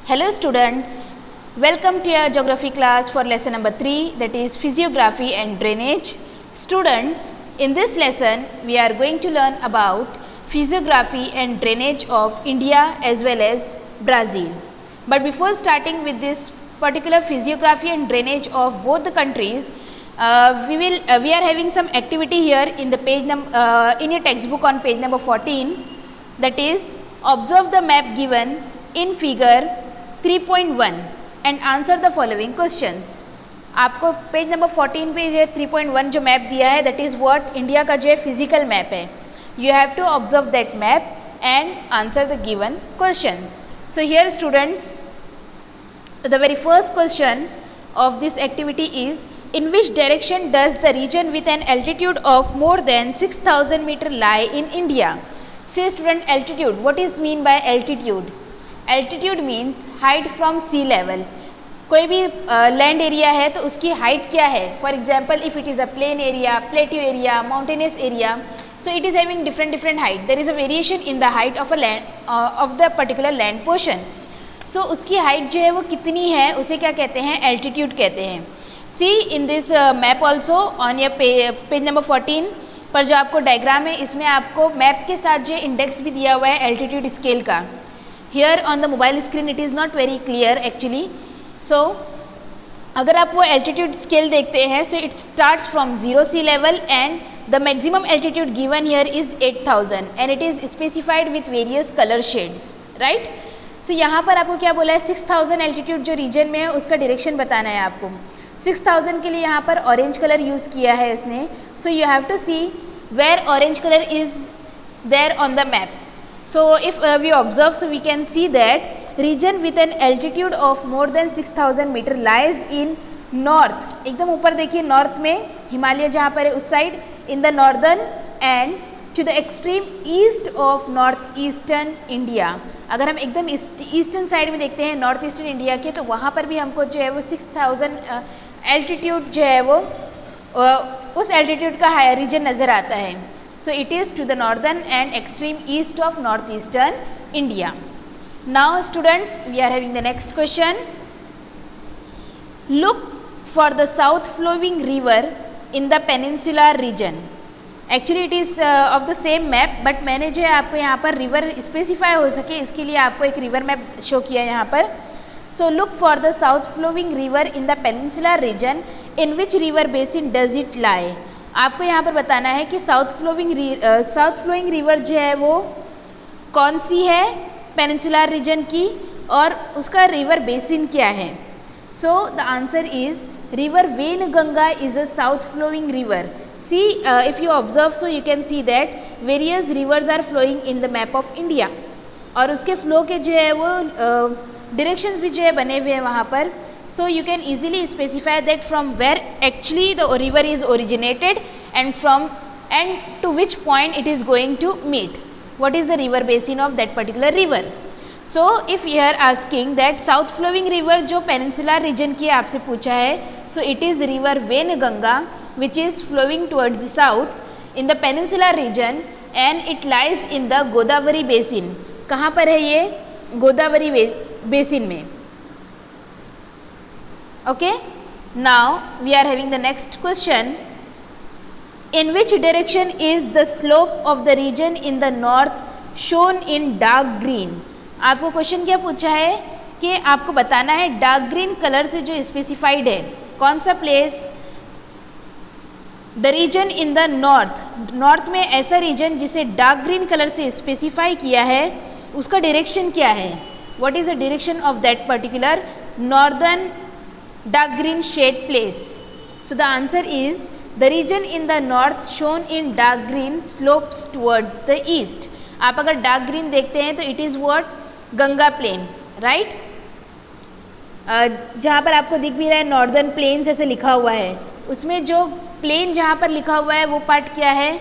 Hello students, welcome to your geography class for lesson number 3, that is physiography and drainage. Students, in this lesson we are going to learn about physiography and drainage of India as well as Brazil. But before starting with this particular physiography and drainage of both the countries, we are having some activity here in the page in your textbook on page number 14, that is observe the map given in figure 3.1 and answer the following questions. आपको page number 14 पे जो 3.1 जो map दिया है, that is what India का जो है physical map है. You have to observe that map and answer the given questions. So here students, the very first question of this activity is, in which direction does the region with an altitude of more than 6000 meter lie in India? Say student, altitude, what is mean by altitude? Altitude means height from sea level. कोई भी land area है तो उसकी height क्या है. For example, if it is a plain area, plateau area, mountainous area, so it is having different height. There is a variation in the height of a land of the particular land portion. So उसकी height जो है वो कितनी है, उसे क्या कहते हैं, एल्टीट्यूड कहते हैं. See in this map also on your page number 14 पर जो आपको डायग्राम है, इसमें आपको मैप के साथ जो इंडेक्स भी दिया हुआ है एल्टीट्यूड स्केल का. Here on the mobile screen it is not very clear actually. So अगर आप वो एल्टीट्यूड स्केल देखते हैं, so it starts from 0 sea level and the maximum altitude given here is 8000 and it is specified with various colour shades, right. So यहाँ पर आपको क्या बोला है, 6000 एल्टीट्यूड जो रीजन में है उसका डायरेक्शन बताना है आपको. 6000 के लिए यहाँ पर ऑरेंज कलर यूज़ किया है इसने. So you have to see where orange colour is there on the map. So if we observe, so we can see that region with an altitude of more than 6000 meter lies in north. एकदम ऊपर देखिए, north में हिमालय जहाँ पर है उस side, in the northern and to the extreme east of north eastern India. अगर हम एकदम ईस्टर्न साइड में देखते हैं नॉर्थ ईस्टर्न इंडिया के, तो वहाँ पर भी हमको जो है वो 6000 एल्टीट्यूड जो है वो उस एल्टीट्यूड का हायर रीजन नज़र आता है. So it is to the northern and extreme east of northeastern India. Now students, we are having the next question. Look for the south flowing river in the peninsular region. Actually it is of the same map, but मैंने जो है आपको यहाँ पर river specify हो सके इसके लिए आपको एक रिवर मैप शो किया है यहाँ पर. So look for the south flowing river in the peninsular region. In which river basin does it lie? आपको यहाँ पर बताना है कि साउथ फ्लोइंग रिवर जो है वो कौन सी है पेनिनसुलर रीजन की और उसका रिवर बेसिन क्या है. So the answer is river Wainganga is a south flowing river. See if you observe, so you can see that various rivers are flowing in the map of India और उसके flow के जो है वो directions भी जो है बने हुए हैं वहाँ पर. So you can easily specify that from where actually the river is originated and to which point it is going to meet. What is the river basin of that particular river? So if you are asking that south flowing river जो peninsular region की आपसे पूछा है, so it is river Venganga which is flowing towards the south in the peninsular region and it lies in the Godavari basin. कहाँ पर है ये, Godavari basin में. Okay, now we are having the next question. In which direction is the slope of the region in the north shown in dark green? आपको question क्या पूछा है कि आपको बताना है डार्क ग्रीन कलर से जो स्पेसिफाइड है कौन सा place. The region in the north में ऐसा रीजन जिसे डार्क ग्रीन कलर से स्पेसिफाई किया है उसका डायरेक्शन क्या है. What is the direction of that particular northern dark green shade place? So the answer is the region in the north shown in dark green slopes towards the east. आप अगर dark green देखते हैं तो it is what, Ganga plain, right. जहाँ पर आपको दिख भी रहा है नॉर्दर्न प्लेन्स ऐसे लिखा हुआ है, उसमें जो प्लेन जहाँ पर लिखा हुआ है वो पार्ट क्या है,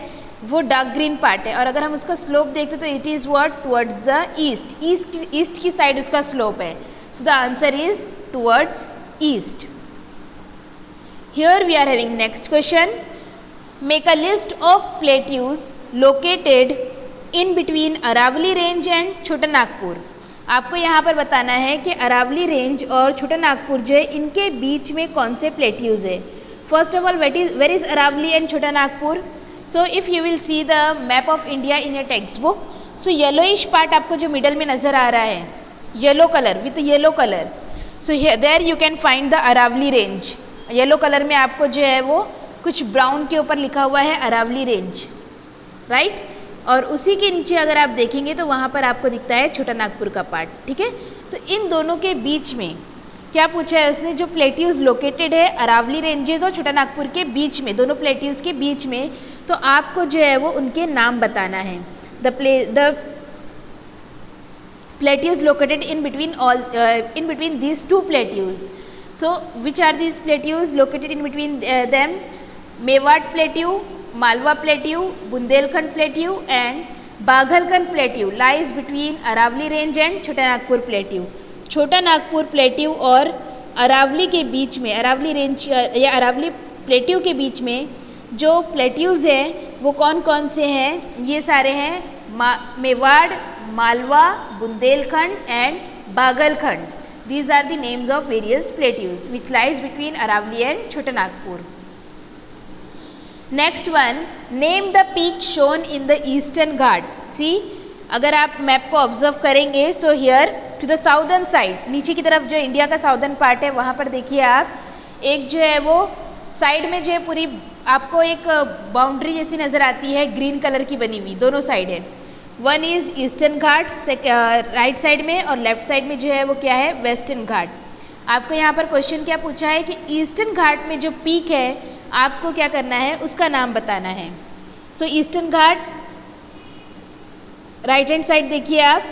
वो डार्क ग्रीन पार्ट है. और अगर हम उसका स्लोप देखते तो it is what, towards the east की साइड उसका स्लोप है. So the answer is towards east. Here we are having next question. Make a list of plateaus located in between Aravalli range and Chotanagpur. आपको यहाँ पर बताना है कि Aravalli range और छोटा नागपुर जो है इनके बीच में कौन से प्लेट्यूज है. First of all where is Aravalli and Chhota Nagpur. So if you will see the map of India in your text book, so yellowish part आपको जो मिडल में नज़र आ रहा है, yellow colour with yellow colour, so there you can find the Aravalli range. Yellow colour में आपको जो है वो कुछ ब्राउन के ऊपर लिखा हुआ है अरावली रेंज, राइट. और उसी के नीचे अगर आप देखेंगे तो वहाँ पर आपको दिखता है छोटा नागपुर का पार्ट. ठीक है, तो इन दोनों के बीच में क्या पूछा है उसने, जो प्लेट्यूज लोकेटेड है अरावली रेंजेस और छोटा नागपुर के बीच में, दोनों प्लेट्यूज के बीच में, तो आपको जो है वो उनके नाम बताना है. The plateaus located in between these two plateaus. So which are these plateaus located in between them? Mewat plateau, Malwa plateau, Bundelkhand plateau and Baghalkhand plateau lies between Aravali range and Chota Nagpur plateau. छोटा Nagpur plateau और अरावली के बीच में, Aravalli range या Aravalli plateau के बीच में जो plateaus हैं वो कौन कौन से हैं? ये सारे हैं Mewar, Malwa, Bundelkhand and Baghelkhand. These are the names of various plateaus which lies between Aravali and Chota Nagpur. Next one, name the peak shown in the Eastern Ghat. See, अगर आप मैप को ऑब्जर्व करेंगे, so here to the southern side, नीचे की तरफ जो India का southern part है वहाँ पर देखिए आप, एक जो है वो साइड में जो है पूरी आपको एक बाउंड्री जैसी नज़र आती है ग्रीन कलर की बनी हुई, दोनों साइड है. One is eastern Ghat right side में और लेफ्ट साइड में जो है वो क्या है, वेस्टर्न घाट. आपको यहाँ पर क्वेश्चन क्या पूछा है कि ईस्टर्न घाट में जो पीक है आपको क्या करना है, उसका नाम बताना है. सो eastern Ghat right hand side देखिए आप,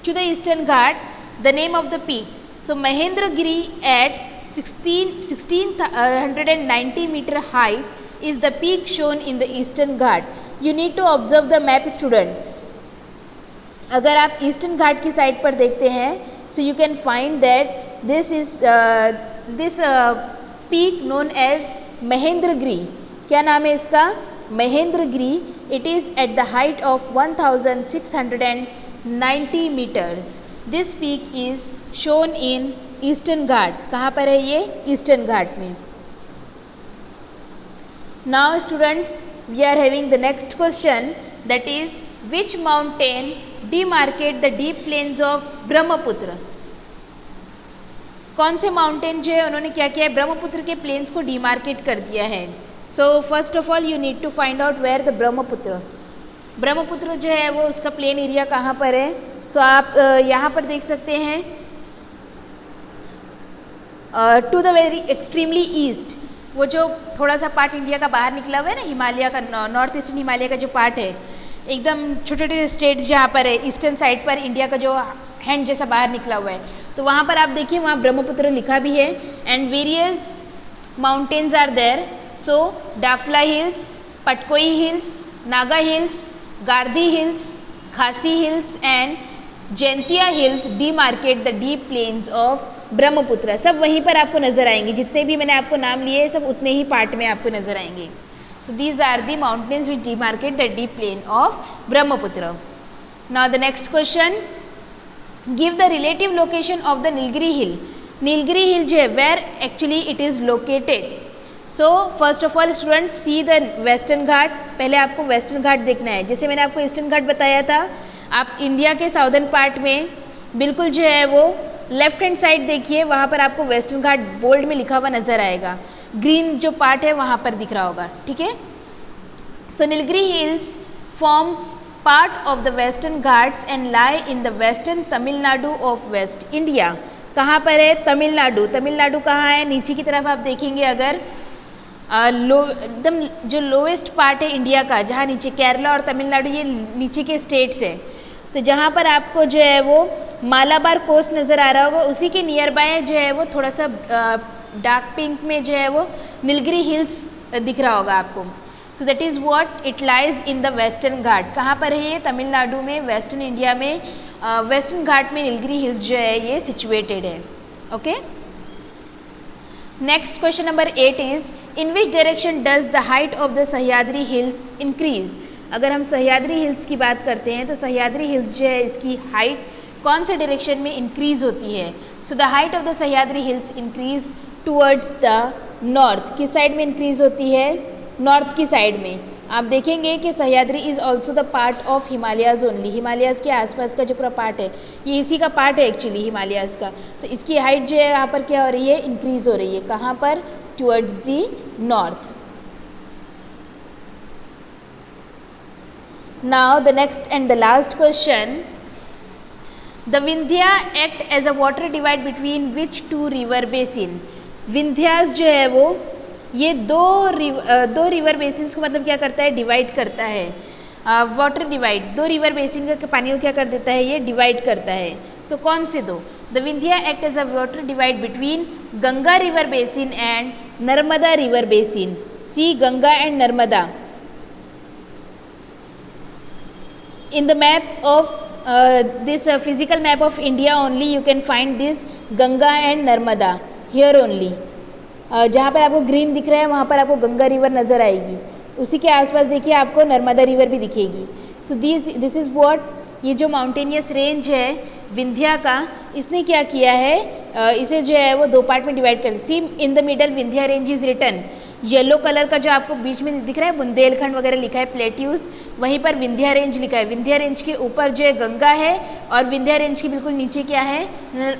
to the eastern Ghat the name of the peak. So Mahendragiri at 1690 metre height is the peak shown in the eastern ghat. You need to observe the map students. अगर आप eastern घाट की side पर देखते हैं, so you can find that this is peak known as Mahendragiri. क्या नाम है इसका? Mahendragiri. It is at the height of 1690 meters. This peak is shown in eastern ghat. कहाँ पर है ये? ईस्टर्न घाट में. Now students, we are having the next question, that is which mountain demarcate the deep plains of Brahmaputra. कौन से mountain जो है उन्होंने क्या किया है, ब्रह्मपुत्र के प्लेन्स को डिमार्केट कर दिया है. So first of all you need to find out where the Brahmaputra जो है वो उसका प्लेन एरिया कहाँ पर है. सो आप यहाँ पर देख सकते हैं to the very extremely east, वो जो थोड़ा सा पार्ट इंडिया का बाहर निकला हुआ है ना, हिमालय का, नॉर्थ ईस्टर्न हिमालय का जो पार्ट है, एकदम छोटे छोटे स्टेट्स जहाँ पर है ईस्टर्न साइड पर, इंडिया का जो हैंड जैसा बाहर निकला हुआ है, तो वहाँ पर आप देखिए वहाँ ब्रह्मपुत्र लिखा भी है. And various mountains are there. So Dafla hills, Patkai hills, Naga hills, Garo hills, Khasi hills and Jaintia hills demarcate the deep plains of Brahmaputra. सब वहीं पर आपको नज़र आएंगे, जितने भी मैंने आपको नाम लिए सब उतने ही पार्ट में आपको नज़र आएंगे. So these are the mountains which demarcate the deep plain of Brahmaputra. Now the next question, give the relative location of the Nilgiri hill. Nilgiri hill जो है where actually it is located. So first of all students see the western Ghat. पहले आपको western घाट देखना है. जैसे मैंने आपको eastern घाट बताया था, आप इंडिया के साउदर्न पार्ट में बिल्कुल जो है वो लेफ्ट हैंड साइड देखिए, वहाँ पर आपको वेस्टर्न घाट बोल्ड में लिखा हुआ नज़र आएगा, ग्रीन जो पार्ट है वहाँ पर दिख रहा होगा. ठीक है. So Nilgiri Hills form part of the Western Ghats and lie in the western Tamil Nadu of west India. कहाँ पर है? तमिलनाडु. तमिलनाडु कहाँ है? नीचे की तरफ आप देखेंगे अगर एकदम जो लोएस्ट पार्ट है इंडिया का, जहाँ नीचे केरला और तमिलनाडु ये नीचे के स्टेट्स है, तो जहाँ पर आपको जो है वो मालाबार कोस्ट नज़र आ रहा होगा, उसी के नियर बाय जो है वो थोड़ा सा डार्क पिंक में जो है वो नीलगिरी हिल्स दिख रहा होगा आपको. So that is what it lies in the western Ghat. कहाँ पर है ये? तमिलनाडु में, वेस्टर्न इंडिया में, वेस्टर्न घाट में नीलगिरी हिल्स जो है ये सिचुएटेड है. Okay. Next question number 8 is in which direction does the height of the Sahyadri Hills increase. अगर हम सह्याद्री हिल्स की बात करते हैं तो सह्याद्री हिल्स जो है इसकी हाइट कौन से डायरेक्शन में इंक्रीज होती है? So the height of the Sahyadri Hills increase towards the north. किस साइड में इंक्रीज होती है? नॉर्थ की साइड में. आप देखेंगे कि Sahyadri is also the part of Himalayas only. Himalayas के आसपास का जो पूरा पार्ट है ये इसी का पार्ट है एक्चुअली हिमालयाज़ का. तो इसकी हाइट जो है यहाँ पर क्या हो रही है? इंक्रीज हो रही है. कहाँ पर? Towards the north. Now the next and the last question. The Vindhya act as a water divide between which two river basin. Vindhyas जो है वो ये दो रिवर बेसिन्स को मतलब क्या करता है? डिवाइड करता है. वाटर डिवाइड, दो रिवर बेसिन का पानी को क्या कर देता है? ये डिवाइड करता है. तो कौन से दो? The Vindhya act as a water divide between Ganga river basin and Narmada river basin. See Ganga and Narmada. In the map of this physical map of India only you can find this Ganga and Narmada here only. जहाँ पर आपको green दिख रहा है वहाँ पर आपको Ganga river नज़र आएगी. उसी के आसपास देखिए आपको नर्मदा रिवर भी दिखेगी. सो दिस इज़ व्हाट, ये जो माउंटेनियस रेंज है विंध्या का, इसने क्या किया है? इसे जो है वो दो पार्ट में डिवाइड कर. See in the middle Vindhya range is written. Yellow colour का जो आपको बीच में दिख रहा है बुंदेलखंड वगैरह लिखा है, प्लेट्यूज, वहीं पर विंध्या रेंज लिखा है. विंध्या रेंज के ऊपर जो है गंगा है और विंध्या रेंज के बिल्कुल नीचे क्या है?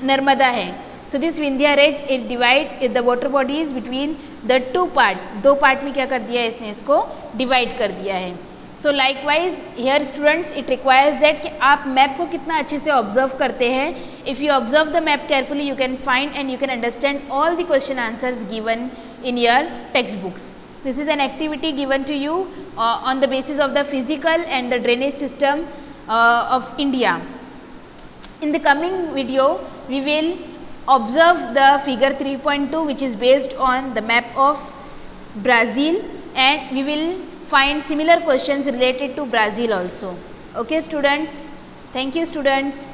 नर्मदा है. So this Vindhya range it divide the water bodies between the two part. दो पार्ट में क्या कर दिया है? इसने इसको डिवाइड कर दिया है. सो likewise here students it requires that कि आप मैप को कितना अच्छे से ऑब्जर्व करते हैं. If you observe the map carefully you can find and you can understand all the question answers given in your textbooks. This is an activity given to you on the basis of the physical and the drainage system of India. In the coming video, we will observe the figure 3.2 which is based on the map of Brazil, and we will find similar questions related to Brazil also. Okay students? Thank you students.